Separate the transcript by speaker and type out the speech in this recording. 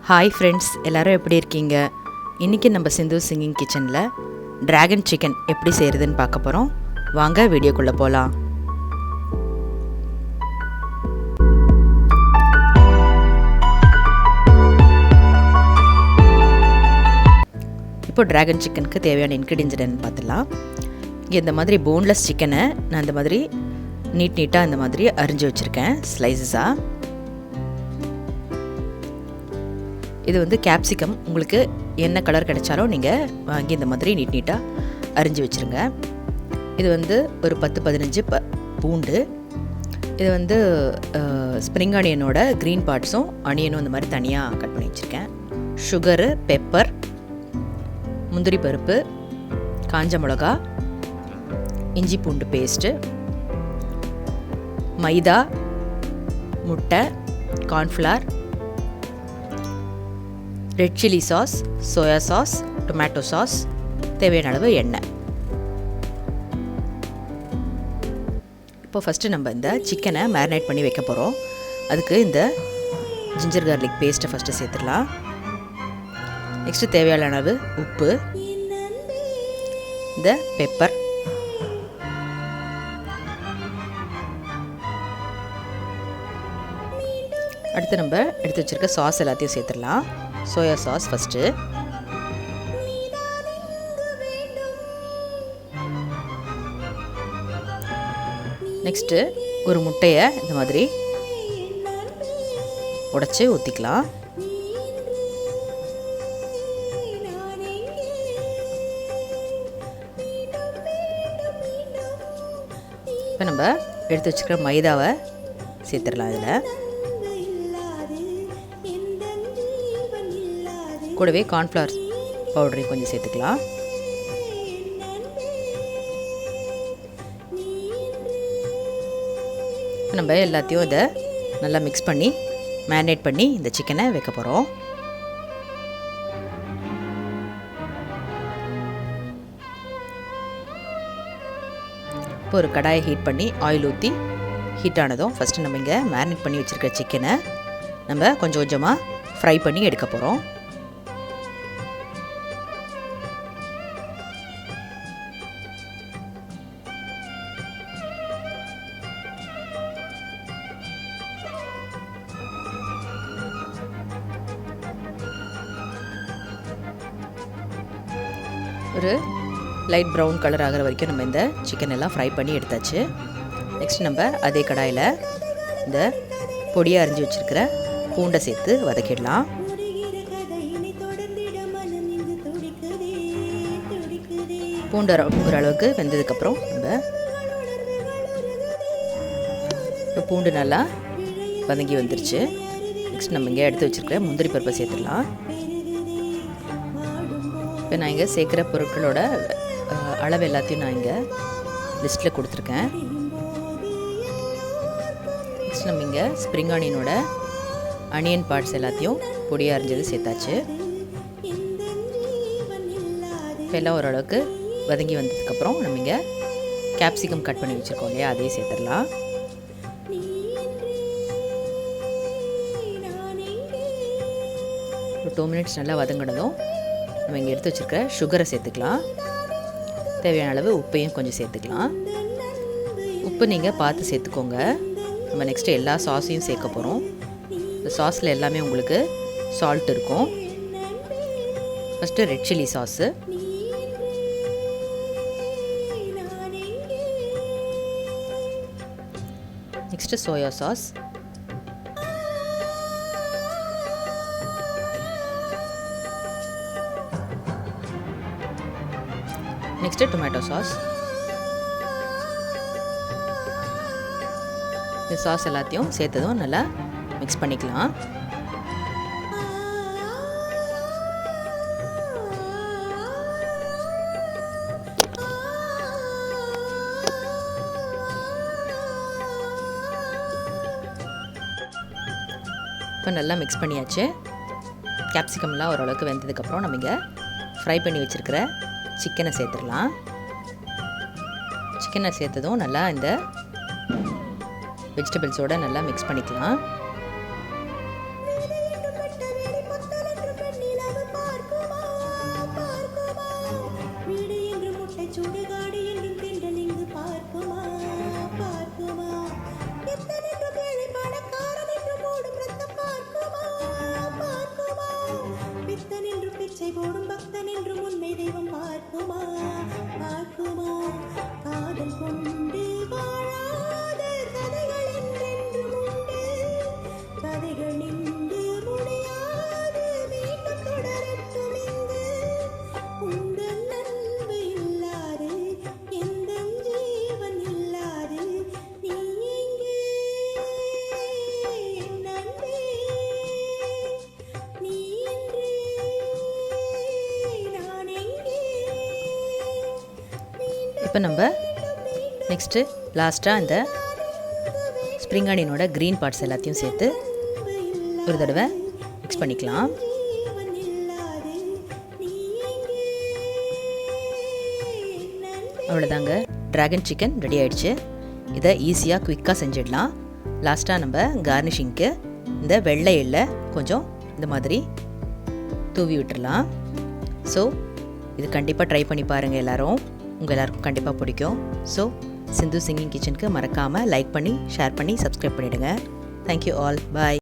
Speaker 1: Hi friends, எல்லோரும் எப்படி இருக்கீங்க? இன்றைக்கி நம்ம சிந்து சிங்கிங் கிச்சனில் ட்ராகன் சிக்கன் எப்படி செய்கிறதுன்னு பார்க்க போகிறோம். வாங்க வீடியோக்குள்ளே போகலாம். இப்போ ட்ராகன் சிக்கனுக்கு தேவையான இன்க்ரீடியன்ஸ் என்னன்னு பார்த்துலாம். இங்கே இந்த மாதிரி போன்லெஸ் சிக்கனை நான் இந்த மாதிரி நீட்டாக இந்த மாதிரி அரிஞ்சு வச்சுருக்கேன் ஸ்லைசஸாக. இது வந்து கேப்சிகம், உங்களுக்கு என்ன கலர் கிடைச்சாலும் நீங்கள் வாங்கி இந்த மாதிரி நீட்டாக அரிஞ்சு வச்சுருங்க. இது வந்து ஒரு 10-15 பூண்டு. இது வந்து ஸ்ப்ரிங் ஆனியனோட க்ரீன் பார்ட்ஸும் ஆனியனும் இந்த மாதிரி தனியாக கட் பண்ணி வச்சுருக்கேன். சுகரு, பெப்பர், முந்திரி பருப்பு, காஞ்ச மிளகா, இஞ்சி பூண்டு பேஸ்ட்டு, மைதா, முட்டை, cornflour, red chilli sauce, soya sauce, tomato sauce, தேவையான அளவு எண்ணெய். இப்போ ஃபஸ்ட்டு நம்ம இந்த சிக்கனை மேரினேட் பண்ணி வைக்க போகிறோம். அதுக்கு இந்த ஜிஞ்சர் கார்லிக் பேஸ்ட்டை ஃபஸ்ட்டு சேர்த்துடலாம். நெக்ஸ்ட்டு தேவையான அளவு உப்பு, இந்த பெப்பர், அடுத்து நம்ம எடுத்து வச்சுருக்க சாஸ் எல்லாத்தையும் சேர்த்துடலாம். சோயா சாஸ் ஃபஸ்ட்டு, நெக்ஸ்ட்டு ஒரு முட்டையை இந்த மாதிரி உடைச்சி ஊற்றிக்கலாம். இப்போ நம்ம எடுத்து வச்சுக்கிற மைதாவை சேர்த்துடலாம். இதில் கூடவே கார்ன்ஃப்ளவர் பவுடரையும் கொஞ்சம் சேர்த்துக்கலாம். நம்ம எல்லாத்தையும் இதை நல்லா மிக்ஸ் பண்ணி மேரினேட் பண்ணி இந்த சிக்கனை வைக்க போகிறோம். இப்போ ஒரு கடாயை ஹீட் பண்ணி ஆயில் ஊற்றி ஹீட் ஆனதும் ஃபஸ்ட்டு நம்ம இங்கே மேரினேட் பண்ணி வச்சுருக்க சிக்கனை நம்ம கொஞ்சம் கொஞ்சமாக ஃப்ரை பண்ணி எடுக்க போகிறோம். ஒரு லைட் ப்ரௌன் கலர் ஆகிற வரைக்கும் நம்ம இந்த சிக்கன் எல்லாம் ஃப்ரை பண்ணி எடுத்தாச்சு. நெக்ஸ்ட் நம்ம அதே கடாயில் இந்த பொடியை அரிஞ்சு வச்சுருக்கிற பூண்டை சேர்த்து வதக்கிடலாம். பூண்டு ஓரளவுக்கு வெந்ததுக்கப்புறம் நம்ம இப்போ பூண்டு நல்லா வதங்கி வந்துருச்சு. நெக்ஸ்ட் நம்ம இங்கே எடுத்து வச்சுருக்கிற முந்திரி பருப்பை சேர்த்துடலாம். இப்போ நான் இங்கே சேர்க்குற பொருட்களோட அளவு எல்லாத்தையும் நான் இங்கே லிஸ்ட்டில் கொடுத்துருக்கேன். நெக்ஸ்ட் நம்ம இங்கே ஸ்ப்ரிங் ஆனியனோட ஆனியன் பார்ட்ஸ் எல்லாத்தையும் பொடியாக அரிஞ்சது சேர்த்தாச்சு. இப்போ எல்லாம் ஓரளவுக்கு வதங்கி வந்ததுக்கப்புறம் நம்ம இங்கே கேப்சிகம் கட் பண்ணி வச்சுருக்கோம் இல்லையா, அதையும் சேர்த்துடலாம். ஒரு 2 மினிட்ஸ் நல்லா வதங்கினதும் நம்ம இங்கே எடுத்து வச்சுருக்க சுகரை சேர்த்துக்கலாம். தேவையான அளவு உப்பையும் கொஞ்சம் சேர்த்துக்கலாம். உப்பு நீங்கள் பார்த்து சேர்த்துக்கோங்க. நம்ம நெக்ஸ்ட்டு எல்லா சாஸையும் சேர்க்க போகிறோம். இந்த சாஸில் எல்லாமே உங்களுக்கு சால்ட் இருக்கும். First red chilli sauce, next soya sauce, next tomato sauce. இந்த சாஸ் எல்லாத்தையும் சேர்த்ததும் நல்லா மிக்ஸ் பண்ணிக்கலாம். இப்போ நல்லா மிக்ஸ் பண்ணியாச்சு. கேப்சிகம்லாம் ஓரளவுக்கு வெந்ததுக்கப்புறம் நம்ம இங்கே ஃப்ரை பண்ணி வச்சுருக்கிற சிக்கனை சேர்த்துடலாம். சிக்கனை சேர்த்ததும் நல்லா இந்த வெஜிடபிள்ஸோடு நல்லா மிக்ஸ் பண்ணிக்கலாம்.
Speaker 2: பக்தன் என்று உண்மை தெய்வம் பார்க்குமா பார்க்குமா காதல் கொண்டு வாழாத கதைகள் என்றென்றும் உண்டு கதைகள் இன்று முடியாது மீண்டும் தொடரட்டும் இங்கு உந்தன் அன்பு இல்லாது எந்த ஜீவன் இல்லாது நீ எங்கே என் அன்பே நீ இன்றி நான் எங்கே
Speaker 1: இப்போ நம்ம நெக்ஸ்ட்டு லாஸ்ட்டாக இந்த ஸ்ப்ரிங் ஆனியனோட க்ரீன் பார்ட்ஸ் எல்லாத்தையும் சேர்த்து ஒரு தடவை மிக்ஸ் பண்ணிக்கலாம்.
Speaker 2: ஜீவன் இல்லாது நீ எங்கே என் அன்பே
Speaker 1: அவ்வளோதாங்க, ட்ராகன் சிக்கன் ரெடி ஆயிடுச்சு. இதை ஈஸியாக குயிக்காக செஞ்சிடலாம். லாஸ்ட்டாக நம்ம கார்னிஷிங்க்கு இந்த வெள்ளை எள்ளை கொஞ்சம் இந்த மாதிரி தூவி விட்டுடலாம். ஸோ இது கண்டிப்பாக ட்ரை பண்ணி பாருங்கள் எல்லோரும். உங்கள் எல்லாருக்கும் கண்டிப்பாக பிடிக்கும். ஸோ சிந்து சிங்கிங் கிச்சனுக்கு மறக்காமல் லைக் பண்ணி ஷேர் பண்ணி சப்ஸ்கிரைப் பண்ணிவிடுங்க. Thank you all. பாய்.